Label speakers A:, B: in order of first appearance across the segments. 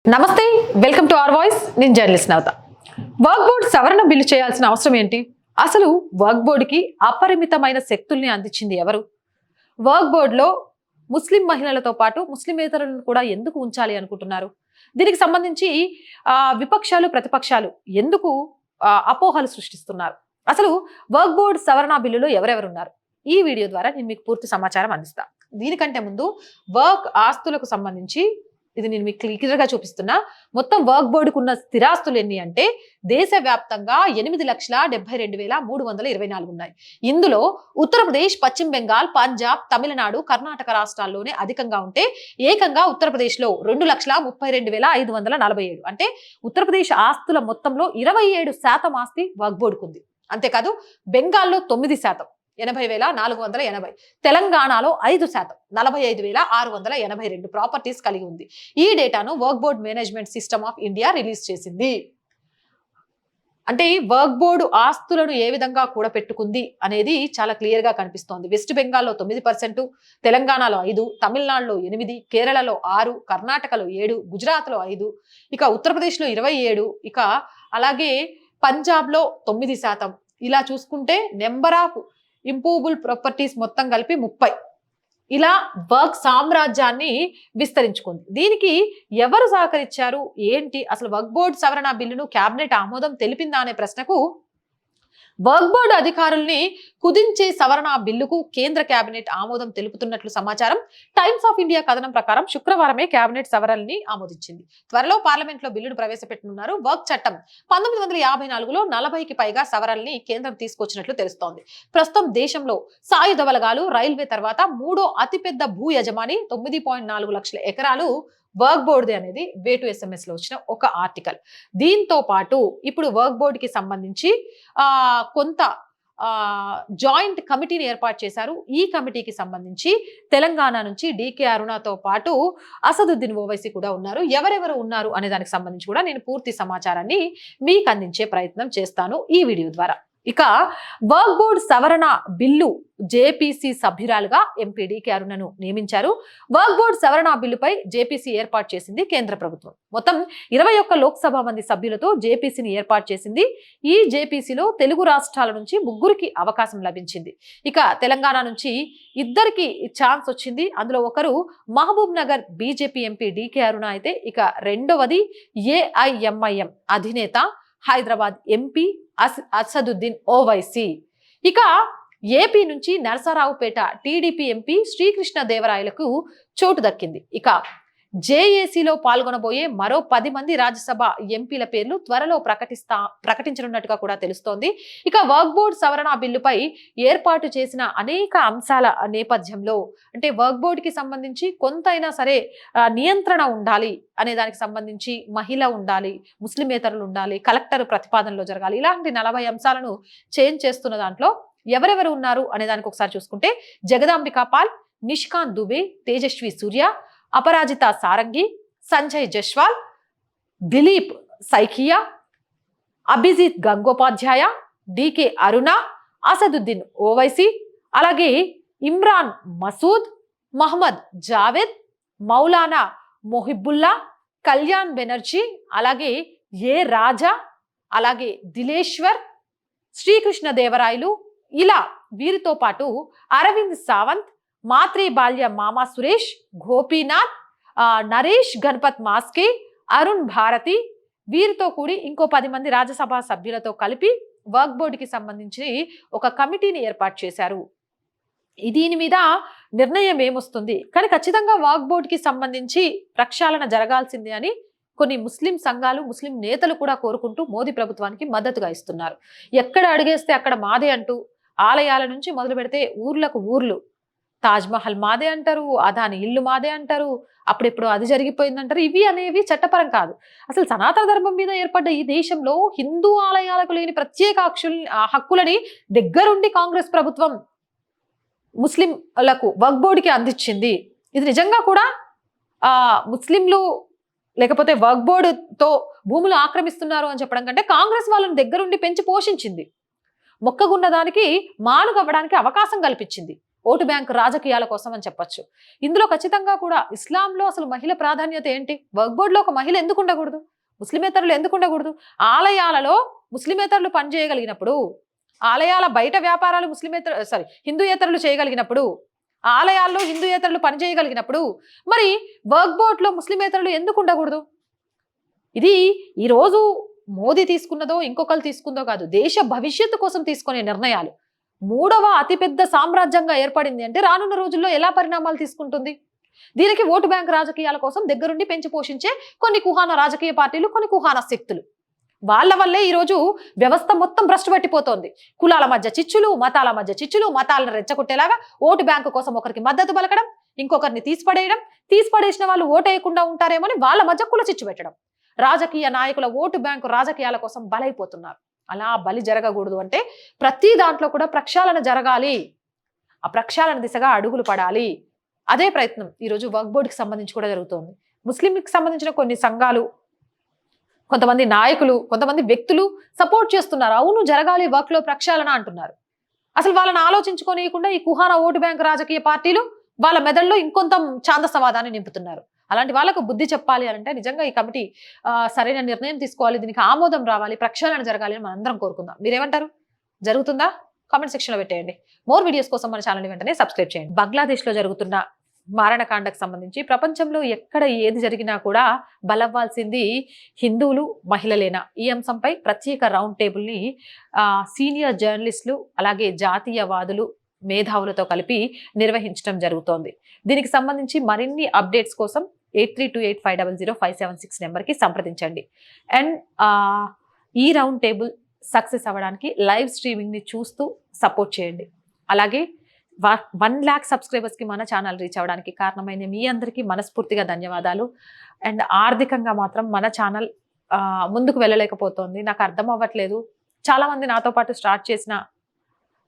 A: నమస్తే, welcome to our voice. నేను journalist నవత. Work board సవరణ బిల్లు చేయాల్సిన అవసరం ఏంటి? అసలు వర్క్ బోర్డుకి అపరిమితమైన శక్తుల్ని అందించింది ఎవరు? వర్క్ బోర్డులో ముస్లిం మహిళలతో పాటు ముస్లిమేతరులను కూడా ఎందుకు ఉంచాలి అనుకుంటున్నారు? దీనికి సంబంధించి విపక్షాలు ప్రతిపక్షాలు ఎందుకు అపోహలు సృష్టిస్తున్నారు? అసలు వర్క్ బోర్డు సవరణ బిల్లులో ఎవరెవరు ఉన్నారు? ఈ వీడియో ద్వారా నేను మీకు పూర్తి సమాచారం అందిస్తా. దీనికంటే ముందు వర్క్ ఆస్తులకు సంబంధించి ఇది నేను మీకు క్లియర్ గా చూపిస్తున్నా. మొత్తం వర్క్ బోర్డుకు ఉన్న స్థిరాస్తులు ఎన్ని అంటే దేశవ్యాప్తంగా 8,72,324 ఉన్నాయి. ఇందులో ఉత్తరప్రదేశ్, పశ్చిమ బెంగాల్, పంజాబ్, తమిళనాడు, కర్ణాటక రాష్ట్రాల్లోనే అధికంగా ఉంటే ఏకంగా ఉత్తరప్రదేశ్ లో 2,32,547 అంటే ఉత్తరప్రదేశ్ ఆస్తుల మొత్తంలో 27% ఆస్తి వర్క్ బోర్డుకు ఉంది. అంతేకాదు బెంగాల్లో 9%, 80,480, తెలంగాణలో 5%, 45,682 ప్రాపర్టీస్ కలిగి ఉంది. ఈ డేటాను work board management system of India release చేసింది. అంటే వర్క్ బోర్డు ఆస్తులను ఏ విధంగా కూడపెట్టుకుంది అనేది చాలా క్లియర్ గా కనిపిస్తోంది. వెస్ట్ బెంగాల్లో 9%, తెలంగాణలో 5%, తమిళనాడులో 8%, కేరళలో 6%, కర్ణాటకలో 7%, గుజరాత్ లో 5%, ఇక ఉత్తరప్రదేశ్ లో 27%, ఇక అలాగే పంజాబ్ లో 9%. ఇలా చూసుకుంటే నెంబర్ ఆఫ్ ఇంపూవబుల్ ప్రాపర్టీస్ మొత్తం కలిపి 30. ఇలా వర్క్ సామ్రాజ్యాన్ని విస్తరించుకుంది. దీనికి ఎవరు సహకరించారు ఏంటి? అసలు వర్క్ బోర్డు సవరణ బిల్లును కేబినెట్ ఆమోదం తెలిపిందా అనే ప్రశ్నకు వర్క్ బోర్డు అధికారుల్ని కుదించే సవరణ బిల్లుకు కేంద్ర కేబినెట్ ఆమోదం తెలుపుతున్నట్లు సమాచారం. టైమ్స్ ఆఫ్ ఇండియా కథనం ప్రకారం శుక్రవారమే కేబినెట్ సవరణల్ని ఆమోదించింది. త్వరలో పార్లమెంట్ లో బిల్లును ప్రవేశపెట్టనున్నారు. వర్క్ చట్టం 1954లో 40కి పైగా సవరణల్ని కేంద్రం తీసుకొచ్చినట్లు తెలుస్తోంది. ప్రస్తుతం దేశంలో సాయుధ బలగాలు, రైల్వే తర్వాత మూడో అతిపెద్ద భూ యజమాని, 9.4 లక్షల ఎకరాలు వర్క్ బోర్డుది అనేది వేటు SMS లో వచ్చిన ఒక ఆర్టికల్. దీంతో పాటు ఇప్పుడు వర్క్ బోర్డుకి సంబంధించి కొంత జాయింట్ కమిటీని ఏర్పాటు చేశారు. ఈ కమిటీకి సంబంధించి తెలంగాణ నుంచి DK అరుణతో పాటు అసదుద్దీన్ ఓవైసీ కూడా ఉన్నారు. ఎవరెవరు ఉన్నారు అనే దానికి సంబంధించి కూడా నేను పూర్తి సమాచారాన్ని మీకు అందించే ప్రయత్నం చేస్తాను ఈ వీడియో ద్వారా. ఇక వర్క్ బోర్డు సవరణ బిల్లు జేపీసీ సభ్యురాలుగా ఎంపీ DK అరుణను నియమించారు. వర్క్ బోర్డు సవరణ బిల్లుపై జేపీసీ ఏర్పాటు చేసింది కేంద్ర ప్రభుత్వం. మొత్తం 21 లోక్సభ మంది సభ్యులతో జేపీసీని ఏర్పాటు చేసింది. ఈ జేపీసీలో తెలుగు రాష్ట్రాల నుంచి 3కి అవకాశం లభించింది. ఇక తెలంగాణ నుంచి 2కి ఛాన్స్ వచ్చింది. అందులో ఒకరు Mahbubnagar BJP MP DK Aruna అయితే, ఇక రెండవది AIMIM అధినేత హైదరాబాద్ ఎంపీ అసదుద్దీన్ ఓవైసీ. ఇక ఏపీ నుంచి నరసరావుపేట టీడీపీ ఎంపీ శ్రీకృష్ణ దేవరాయలకు చోటు దక్కింది. ఇక జేఏసీలో పాల్గొనబోయే మరో 10 మంది రాజ్యసభ ఎంపీల పేర్లు త్వరలో ప్రకటించనున్నట్టుగా కూడా తెలుస్తోంది. ఇక వర్క్ బోర్డు సవరణ బిల్లుపై ఏర్పాటు చేసిన అనేక అంశాల నేపథ్యంలో, అంటే వర్క్ బోర్డుకి సంబంధించి కొంతైనా సరే నియంత్రణ ఉండాలి అనే దానికి సంబంధించి మహిళ ఉండాలి, ముస్లిమేతరులు ఉండాలి, కలెక్టర్ ప్రతిపాదనలో జరగాలి, ఇలాంటి 40 అంశాలను చేంజ్ చేస్తున్న దాంట్లో ఎవరెవరు ఉన్నారు అనే దానికి ఒకసారి చూసుకుంటే జగదాంబికా పాల్, నిష్కాంత్ దుబే, తేజస్వి సూర్య, అపరాజిత సారంగి, సంజయ్ జస్వాల్, దిలీప్ సైకియా, అభిజిత్ గంగోపాధ్యాయ, DK అరుణ, అసదుద్దీన్ ఓవైసీ, అలాగే ఇమ్రాన్ మసూద్, మహమ్మద్ జావేద్, మౌలానా మొహిబుల్లా, కళ్యాణ్ బెనర్జీ, అలాగే రాజా, అలాగే దిలేశ్వర్, శ్రీకృష్ణ దేవరాయలు, ఇలా వీరితో పాటు అరవింద్ సావంత్, మాత్రే బాల్య మామా సురేష్, గోపీనాథ్, నరేష్ గణపత్ మాస్కే, అరుణ్ భారతి, వీరితో కూడి ఇంకో 10 మంది రాజ్యసభ సభ్యులతో కలిపి వర్క్ బోర్డుకి సంబంధించి ఒక కమిటీని ఏర్పాటు చేశారు. దీని మీద నిర్ణయం ఏమొస్తుంది కానీ ఖచ్చితంగా వర్క్ బోర్డుకి సంబంధించి ప్రక్షాళన జరగాల్సిందే అని కొన్ని ముస్లిం సంఘాలు, ముస్లిం నేతలు కూడా కోరుకుంటూ మోదీ ప్రభుత్వానికి మద్దతుగా ఇస్తున్నారు. ఎక్కడ అడిగేస్తే అక్కడ మాదే అంటూ, ఆలయాల నుంచి మొదలు పెడితే ఊర్లకు ఊర్లు, తాజ్మహల్ మాదే అంటారు, అదాని ఇల్లు మాదే అంటారు, అప్పుడెప్పుడు అది జరిగిపోయిందంటారు. ఇవి అనేవి చట్టపరం కాదు. అసలు సనాతన ధర్మం మీద ఏర్పడ్డ ఈ దేశంలో హిందూ ఆలయాలకు లేని ప్రత్యేక హక్కులని దగ్గరుండి కాంగ్రెస్ ప్రభుత్వం ముస్లింలకు వర్క్ బోర్డుకి అందించింది. ఇది నిజంగా కూడా ముస్లింలు లేకపోతే వర్క్ బోర్డుతో భూములు ఆక్రమిస్తున్నారు అని చెప్పడం కంటే కాంగ్రెస్ వాళ్ళని దగ్గరుండి పెంచి పోషించింది, మొక్కగున్న దానికి మానుగవ్వడానికి అవకాశం కల్పించింది. ఓటు బ్యాంక్ రాజకీయాల కోసం అని చెప్పొచ్చు. ఇందులో ఖచ్చితంగా కూడా ఇస్లాంలో అసలు మహిళ ప్రాధాన్యత ఏంటి? వక్ఫ్ బోర్డులో ఒక మహిళ ఎందుకు ఉండకూడదు? ముస్లిమేతరులు ఎందుకు ఉండకూడదు? ఆలయాలలో ముస్లిమేతరులు పనిచేయగలిగినప్పుడు, ఆలయాల బయట వ్యాపారాలు హిందూయేతరులు చేయగలిగినప్పుడు, ఆలయాల్లో హిందూయేతరులు పనిచేయగలిగినప్పుడు మరి వక్ఫ్ బోర్డులో ముస్లిమేతరులు ఎందుకు ఉండకూడదు? ఇది ఈరోజు మోదీ తీసుకున్నదో ఇంకొకరు తీసుకుందో కాదు, దేశ భవిష్యత్తు కోసం తీసుకునే నిర్ణయాలు. 3వ అతిపెద్ద సామ్రాజ్యంగా ఏర్పడింది అంటే రానున్న రోజుల్లో ఎలా పరిణామాలు తీసుకుంటుంది? దీనికి ఓటు బ్యాంక్ రాజకీయాల కోసం దగ్గరుండి పెంచి పోషించే కొన్ని కుహాన రాజకీయ పార్టీలు, కొన్ని కుహాన శక్తులు, వాళ్ళ వల్లే ఈరోజు వ్యవస్థ మొత్తం భ్రష్టు పట్టిపోతోంది. కులాల మధ్య చిచ్చులు, మతాల మధ్య చిచ్చులు, మతాలను రెచ్చగొట్టేలాగా ఓటు బ్యాంకు కోసం ఒకరికి మద్దతు పలకడం, ఇంకొకరిని తీసిపడేసిన వాళ్ళు ఓటేయకుండా ఉంటారేమని వాళ్ళ మధ్య కుల చిచ్చు పెట్టడం. రాజకీయ నాయకుల ఓటు బ్యాంకు రాజకీయాల కోసం బలైపోతున్నారు. అలా బలి జరగకూడదు అంటే ప్రతి దాంట్లో కూడా ప్రక్షాళన జరగాలి. ఆ ప్రక్షాళన దిశగా అడుగులు పడాలి. అదే ప్రయత్నం ఈరోజు వక్ఫ్ బోర్డుకి సంబంధించి కూడా జరుగుతోంది. ముస్లింకి సంబంధించిన కొన్ని సంఘాలు, కొంతమంది నాయకులు, కొంతమంది వ్యక్తులు సపోర్ట్ చేస్తున్నారు. అవును జరగాలి వక్ఫ్లో ప్రక్షాళన అంటున్నారు. అసలు వాళ్ళని ఆలోచించుకోనియకుండా ఈ కుహాన ఓటు బ్యాంక్ రాజకీయ పార్టీలు వాళ్ళ మెదడులో ఇంకొంత ఛాందసవాదాన్ని నింపుతున్నారు. అలాంటి వాళ్ళకు బుద్ధి చెప్పాలి అంటే నిజంగా ఈ కమిటీ సరైన నిర్ణయం తీసుకోవాలి, దీనికి ఆమోదం రావాలి, ప్రక్షాళన జరగాలి అని మనందరం కోరుకుందాం. మీరేమంటారు? జరుగుతుందా? కామెంట్ సెక్షన్లో పెట్టేయండి. మోర్ వీడియోస్ కోసం మన ఛానల్ని వెంటనే సబ్స్క్రైబ్ చేయండి. బంగ్లాదేశ్లో జరుగుతున్న మారణకాండకు సంబంధించి ప్రపంచంలో ఎక్కడ ఏది జరిగినా కూడా బలవ్వాల్సింది హిందువులు, మహిళలేనా? ఈ అంశంపై ప్రత్యేక రౌండ్ టేబుల్ని సీనియర్ జర్నలిస్టులు అలాగే జాతీయవాదులు, మేధావులతో కలిపి నిర్వహించడం జరుగుతోంది. దీనికి సంబంధించి మరిన్ని అప్డేట్స్ కోసం 8328500576 నెంబర్కి సంప్రదించండి. అండ్ ఈ రౌండ్ టేబుల్ సక్సెస్ అవ్వడానికి లైవ్ స్ట్రీమింగ్ని చూస్తూ సపోర్ట్ చేయండి. అలాగే 1 lakh సబ్స్క్రైబర్స్కి మన ఛానల్ రీచ్ అవ్వడానికి కారణమైన మీ అందరికీ మనస్ఫూర్తిగా ధన్యవాదాలు. అండ్ ఆర్థికంగా మాత్రం మన ఛానల్ ముందుకు వెళ్ళలేకపోతుంది. నాకు అర్థం అవ్వట్లేదు. చాలామంది నాతో పాటు స్టార్ట్ చేసిన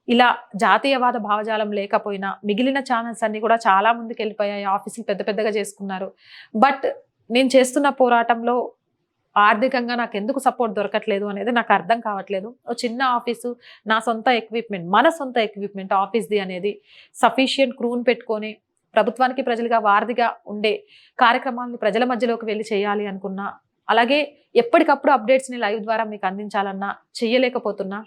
A: ఇలా జాతీయవాద భావజాలం లేకపోయినా మిగిలిన ఛానల్స్ అన్ని కూడా చాలా ముందుకు వెళ్ళిపోయాయి, ఆఫీసులు పెద్ద పెద్దగా చేసుకున్నారు. బట్ నేను చేస్తున్న పోరాటంలో ఆర్థికంగా నాకు ఎందుకు సపోర్ట్ దొరకట్లేదు అనేది నాకు అర్థం కావట్లేదు. ఓ చిన్న ఆఫీసు, నా సొంత ఎక్విప్మెంట్, మన సొంత ఎక్విప్మెంట్ ఆఫీస్ది అనేది సఫిషియంట్ క్రూని పెట్టుకొని ప్రభుత్వానికి ప్రజలుగా వారధిగా ఉండే కార్యక్రమాలని ప్రజల మధ్యలోకి వెళ్ళి చేయాలి అనుకున్నా, అలాగే ఎప్పటికప్పుడు అప్డేట్స్ని లైవ్ ద్వారా మీకు అందించాలన్నా చేయలేకపోతున్నా.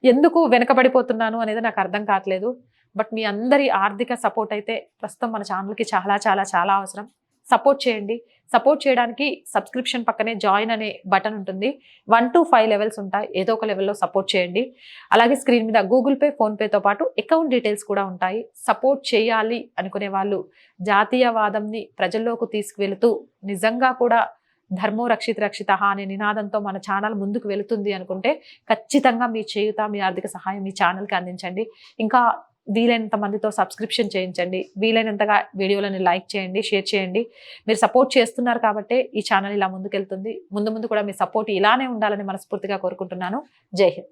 A: ఎందుకు వెనకబడిపోతున్నాను అనేది నాకు అర్థం కావట్లేదు. బట్ మీ అందరి ఆర్థిక సపోర్ట్ అయితే ప్రస్తుతం మన ఛానల్కి చాలా చాలా చాలా అవసరం. సపోర్ట్ చేయండి. సపోర్ట్ చేయడానికి సబ్స్క్రిప్షన్ పక్కనే జాయిన్ అనే బటన్ ఉంటుంది. 1 to 5 లెవెల్స్ ఉంటాయి. ఏదో ఒక లెవెల్లో సపోర్ట్ చేయండి. అలాగే స్క్రీన్ మీద గూగుల్ పే, ఫోన్పేతో పాటు అకౌంట్ డీటెయిల్స్ కూడా ఉంటాయి. సపోర్ట్ చేయాలి అనుకునే వాళ్ళు జాతీయవాదంని ప్రజల్లోకి తీసుకువెళుతూ నిజంగా కూడా ధర్మో రక్షిత రక్షిత అనే నినాదంతో మన ఛానల్ ముందుకు వెళుతుంది అనుకుంటే ఖచ్చితంగా మీ చేయుత, మీ ఆర్థిక సహాయం మీ ఛానల్కి అందించండి. ఇంకా వీలైనంత మందితో సబ్స్క్రిప్షన్ చేయించండి. వీలైనంతగా వీడియోలను లైక్ చేయండి, షేర్ చేయండి. మీరు సపోర్ట్ చేస్తున్నారు కాబట్టి ఈ ఛానల్ ఇలా ముందుకెళ్తుంది. ముందు ముందు కూడా మీ సపోర్ట్ ఇలానే ఉండాలని మనస్ఫూర్తిగా కోరుకుంటున్నాను. జై హింద్.